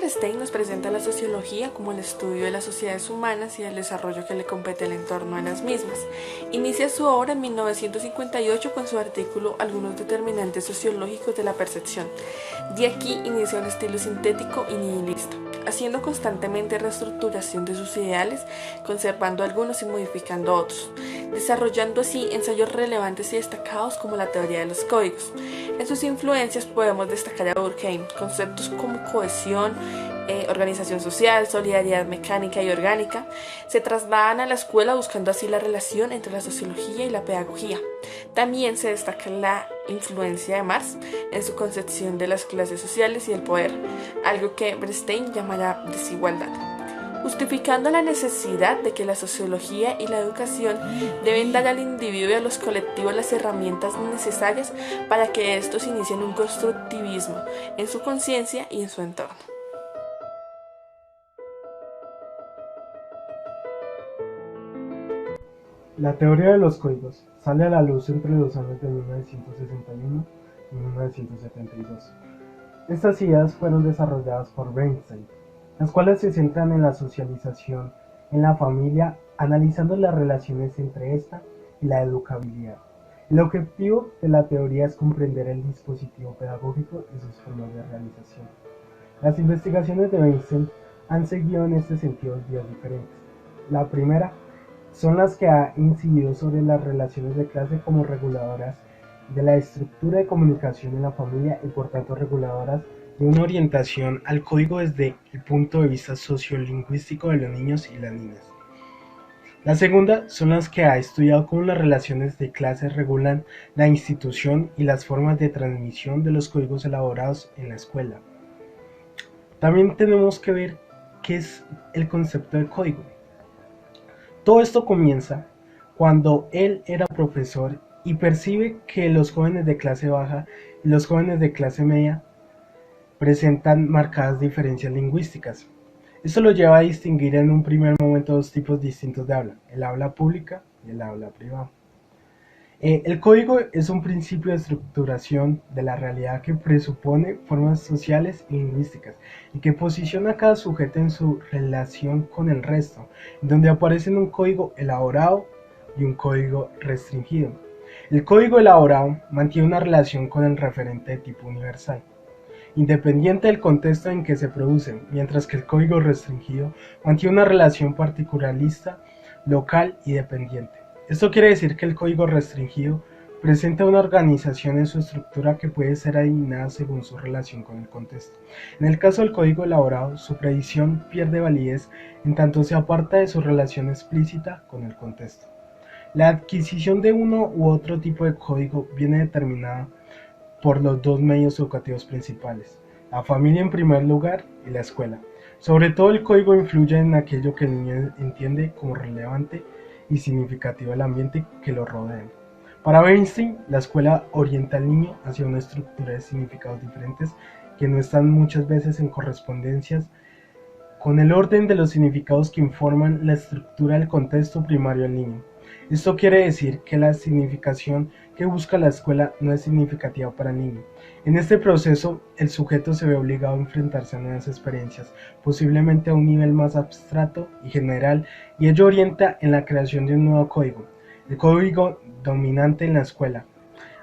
Bernstein nos presenta la sociología como el estudio de las sociedades humanas y el desarrollo que le compete el entorno a las mismas. Inicia su obra en 1958 con su artículo Algunos determinantes sociológicos de la percepción. De aquí inicia un estilo sintético y nihilista, haciendo constantemente reestructuración de sus ideales, conservando algunos y modificando otros, desarrollando así ensayos relevantes y destacados como la teoría de los códigos. En sus influencias podemos destacar a Durkheim, conceptos como cohesión, organización social, solidaridad mecánica y orgánica, se trasladan a la escuela buscando así la relación entre la sociología y la pedagogía. También se destaca la influencia de Marx en su concepción de las clases sociales y el poder, algo que Bernstein llamará desigualdad, justificando la necesidad de que la sociología y la educación deben dar al individuo y a los colectivos las herramientas necesarias para que estos inicien un constructivismo en su conciencia y en su entorno. La teoría de los códigos sale a la luz entre los años de 1961 y 1972. Estas ideas fueron desarrolladas por Bernstein, las cuales se centran en la socialización en la familia, analizando las relaciones entre esta y la educabilidad. El objetivo de la teoría es comprender el dispositivo pedagógico y sus formas de realización. Las investigaciones de Bernstein han seguido en este sentido vías diferentes. La primera son las que ha incidido sobre las relaciones de clase como reguladoras de la estructura de comunicación en la familia y por tanto reguladoras de una orientación al código desde el punto de vista sociolingüístico de los niños y las niñas. La segunda son las que ha estudiado cómo las relaciones de clase regulan la institución y las formas de transmisión de los códigos elaborados en la escuela. También tenemos que ver qué es el concepto de código. Todo esto comienza cuando él era profesor y percibe que los jóvenes de clase baja y los jóvenes de clase media presentan marcadas diferencias lingüísticas. Esto lo lleva a distinguir en un primer momento dos tipos distintos de habla, el habla pública y el habla privada. El código es un principio de estructuración de la realidad que presupone formas sociales y lingüísticas y que posiciona a cada sujeto en su relación con el resto, donde aparecen un código elaborado y un código restringido. El código elaborado mantiene una relación con el referente de tipo universal, independiente del contexto en que se produce, mientras que el código restringido mantiene una relación particularista, local y dependiente. Esto quiere decir que el código restringido presenta una organización en su estructura que puede ser adivinada según su relación con el contexto. En el caso del código elaborado, su predicción pierde validez en tanto se aparta de su relación explícita con el contexto. La adquisición de uno u otro tipo de código viene determinada por los dos medios educativos principales, la familia en primer lugar y la escuela. Sobre todo el código influye en aquello que el niño entiende como relevante y significativo del ambiente que lo rodea. Para Bernstein, la escuela orienta al niño hacia una estructura de significados diferentes que no están muchas veces en correspondencias con el orden de los significados que informan la estructura del contexto primario del niño. Esto quiere decir que la significación que busca la escuela no es significativa para el niño. En este proceso, el sujeto se ve obligado a enfrentarse a nuevas experiencias, posiblemente a un nivel más abstracto y general, y ello orienta en la creación de un nuevo código, el código dominante en la escuela.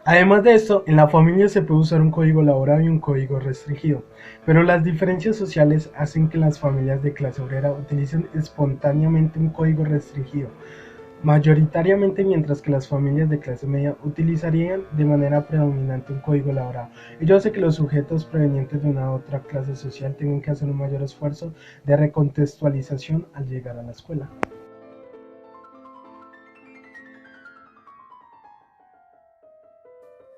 Además de esto, en la familia se puede usar un código elaborado y un código restringido, pero las diferencias sociales hacen que las familias de clase obrera utilicen espontáneamente un código restringido, mayoritariamente, mientras que las familias de clase media utilizarían de manera predominante un código elaborado. Ello hace que los sujetos provenientes de una otra clase social tengan que hacer un mayor esfuerzo de recontextualización al llegar a la escuela.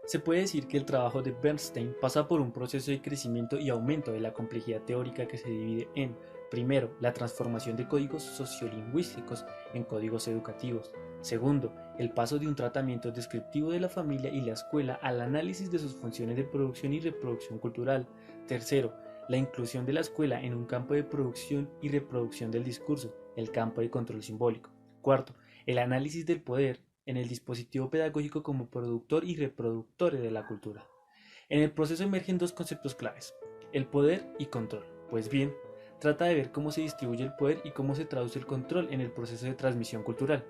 Se puede decir que el trabajo de Bernstein pasa por un proceso de crecimiento y aumento de la complejidad teórica que se divide en, primero, la transformación de códigos sociolingüísticos en códigos educativos. Segundo, el paso de un tratamiento descriptivo de la familia y la escuela al análisis de sus funciones de producción y reproducción cultural. Tercero, la inclusión de la escuela en un campo de producción y reproducción del discurso, el campo de control simbólico. Cuarto, el análisis del poder en el dispositivo pedagógico como productor y reproductor de la cultura. En el proceso emergen dos conceptos claves, el poder y control. Pues bien, trata de ver cómo se distribuye el poder y cómo se traduce el control en el proceso de transmisión cultural.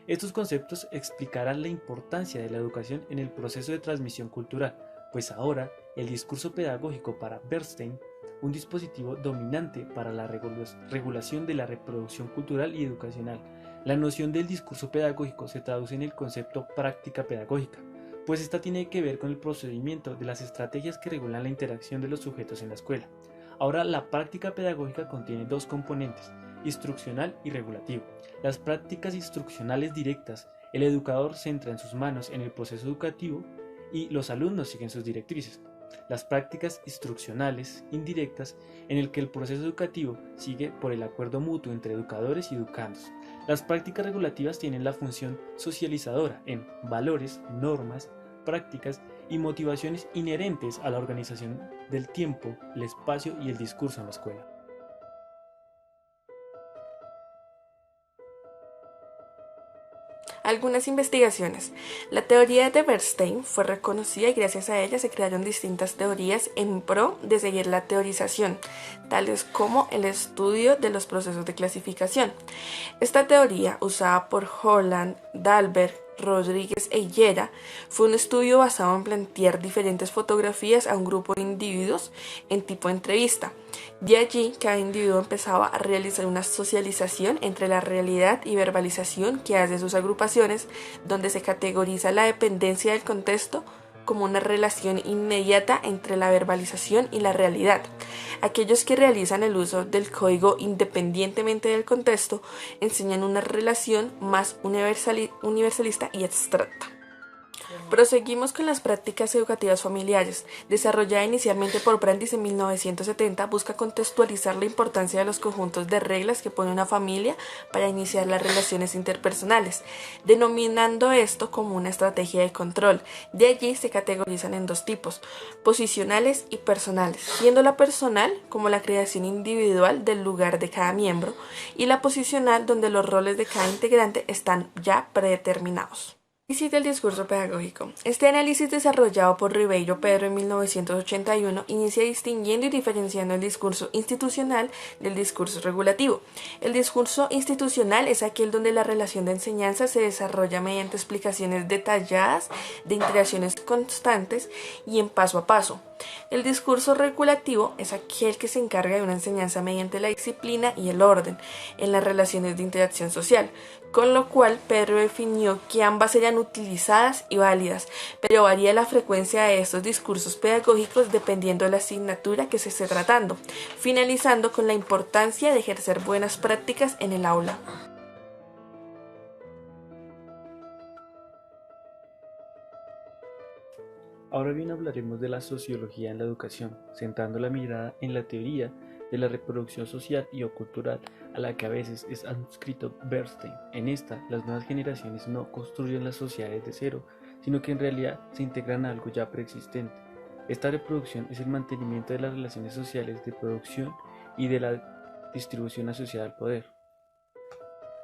Estos conceptos explicarán la importancia de la educación en el proceso de transmisión cultural, pues ahora el discurso pedagógico para Bernstein, un dispositivo dominante para la regulación de la reproducción cultural y educacional. La noción del discurso pedagógico se traduce en el concepto práctica pedagógica, pues esta tiene que ver con el procedimiento de las estrategias que regulan la interacción de los sujetos en la escuela. Ahora, la práctica pedagógica contiene dos componentes, instruccional y regulativo. Las prácticas instruccionales directas, el educador centra en sus manos en el proceso educativo y los alumnos siguen sus directrices. Las prácticas instruccionales indirectas, en el que el proceso educativo sigue por el acuerdo mutuo entre educadores y educandos. Las prácticas regulativas tienen la función socializadora en valores, normas, prácticas y motivaciones inherentes a la organización del tiempo, el espacio y el discurso en la escuela. Algunas investigaciones. La teoría de Bernstein fue reconocida y gracias a ella se crearon distintas teorías en pro de seguir la teorización, tales como el estudio de los procesos de clasificación. Esta teoría, usada por Holland, Dalberg, Rodríguez e Higuera, fue un estudio basado en plantear diferentes fotografías a un grupo de individuos en tipo entrevista. De allí, cada individuo empezaba a realizar una socialización entre la realidad y verbalización que hace sus agrupaciones, donde se categoriza la dependencia del contexto como una relación inmediata entre la verbalización y la realidad. Aquellos que realizan el uso del código independientemente del contexto enseñan una relación más universalista y abstracta. Proseguimos con las prácticas educativas familiares. Desarrollada inicialmente por Brandis en 1970, busca contextualizar la importancia de los conjuntos de reglas que pone una familia para iniciar las relaciones interpersonales, denominando esto como una estrategia de control. De allí se categorizan en dos tipos, posicionales y personales, siendo la personal como la creación individual del lugar de cada miembro y la posicional donde los roles de cada integrante están ya predeterminados. Análisis del discurso pedagógico. Este análisis, desarrollado por Ribeiro Pedro en 1981, inicia distinguiendo y diferenciando el discurso institucional del discurso regulativo. El discurso institucional es aquel donde la relación de enseñanza se desarrolla mediante explicaciones detalladas de interacciones constantes y en paso a paso. El discurso regulativo es aquel que se encarga de una enseñanza mediante la disciplina y el orden en las relaciones de interacción social, con lo cual Pedro definió que ambas serían utilizadas y válidas, pero varía la frecuencia de estos discursos pedagógicos dependiendo de la asignatura que se esté tratando, finalizando con la importancia de ejercer buenas prácticas en el aula. Ahora bien hablaremos de la sociología en la educación, centrando la mirada en la teoría de la reproducción social y o cultural a la que a veces es adscrito Bernstein. En esta, las nuevas generaciones no construyen las sociedades de cero, sino que en realidad se integran a algo ya preexistente. Esta reproducción es el mantenimiento de las relaciones sociales de producción y de la distribución asociada al poder.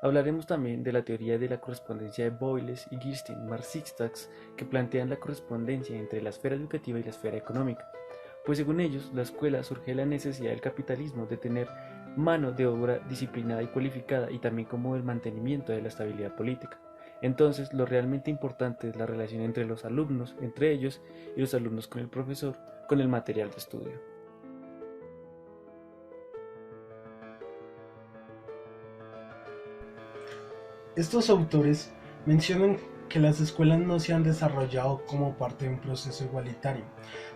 Hablaremos también de la teoría de la correspondencia de Boyles y Kirsten, marxistas, que plantean la correspondencia entre la esfera educativa y la esfera económica, pues según ellos, la escuela surge de la necesidad del capitalismo de tener mano de obra disciplinada y cualificada y también como el mantenimiento de la estabilidad política. Entonces, lo realmente importante es la relación entre los alumnos, entre ellos, y los alumnos con el profesor, con el material de estudio. Estos autores mencionan que las escuelas no se han desarrollado como parte de un proceso igualitario,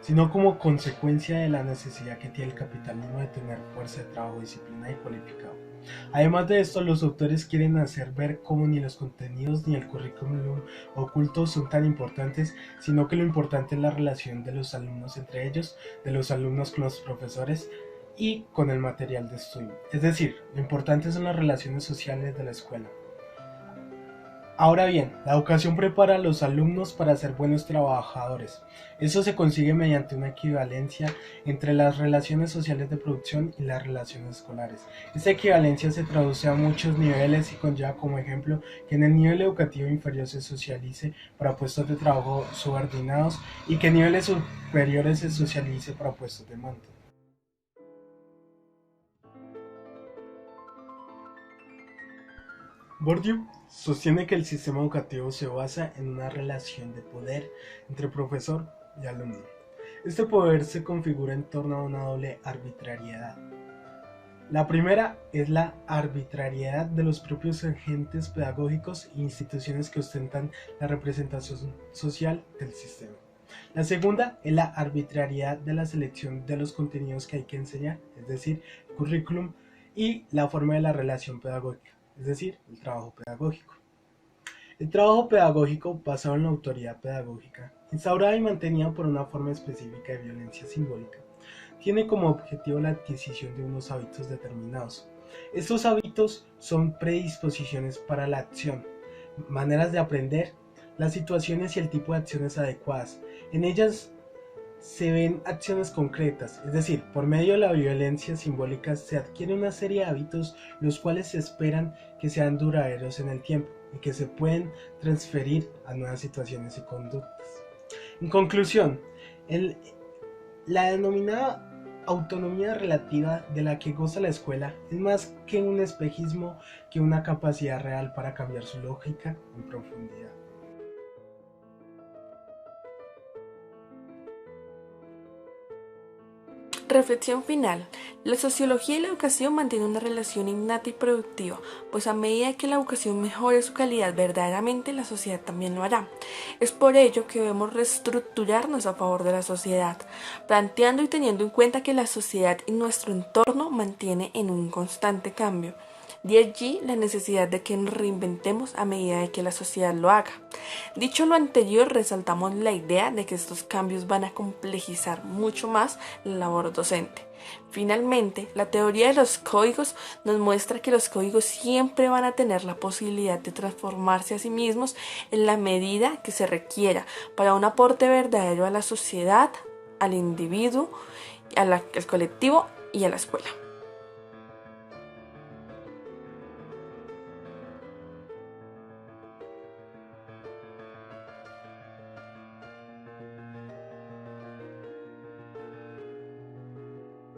sino como consecuencia de la necesidad que tiene el capitalismo de tener fuerza de trabajo disciplinada y cualificado. Además de esto, los autores quieren hacer ver cómo ni los contenidos ni el currículum oculto son tan importantes, sino que lo importante es la relación de los alumnos entre ellos, de los alumnos con los profesores y con el material de estudio. Es decir, lo importante son las relaciones sociales de la escuela. Ahora bien, la educación prepara a los alumnos para ser buenos trabajadores. Eso se consigue mediante una equivalencia entre las relaciones sociales de producción y las relaciones escolares. Esta equivalencia se traduce a muchos niveles y conlleva como ejemplo que en el nivel educativo inferior se socialice para puestos de trabajo subordinados y que en niveles superiores se socialice para puestos de mando. Bourdieu sostiene que el sistema educativo se basa en una relación de poder entre profesor y alumno. Este poder se configura en torno a una doble arbitrariedad. La primera es la arbitrariedad de los propios agentes pedagógicos e instituciones que ostentan la representación social del sistema. La segunda es la arbitrariedad de la selección de los contenidos que hay que enseñar, es decir, el currículum, y la forma de la relación pedagógica, es decir, el trabajo pedagógico. El trabajo pedagógico, basado en la autoridad pedagógica, instaurada y mantenida por una forma específica de violencia simbólica, tiene como objetivo la adquisición de unos hábitos determinados. Estos hábitos son predisposiciones para la acción, maneras de aprender, las situaciones y el tipo de acciones adecuadas. En ellas se ven acciones concretas, es decir, por medio de la violencia simbólica se adquiere una serie de hábitos los cuales se esperan que sean duraderos en el tiempo y que se pueden transferir a nuevas situaciones y conductas. En conclusión, la denominada autonomía relativa de la que goza la escuela es más que un espejismo que una capacidad real para cambiar su lógica en profundidad. Reflexión final. La sociología y la educación mantienen una relación innata y productiva, pues a medida que la educación mejore su calidad verdaderamente, la sociedad también lo hará. Es por ello que debemos reestructurarnos a favor de la sociedad, planteando y teniendo en cuenta que la sociedad y nuestro entorno mantiene en un constante cambio. De allí la necesidad de que nos reinventemos a medida de que la sociedad lo haga. Dicho lo anterior, resaltamos la idea de que estos cambios van a complejizar mucho más la labor docente. Finalmente, la teoría de los códigos nos muestra que los códigos siempre van a tener la posibilidad de transformarse a sí mismos en la medida que se requiera para un aporte verdadero a la sociedad, al individuo, al colectivo y a la escuela.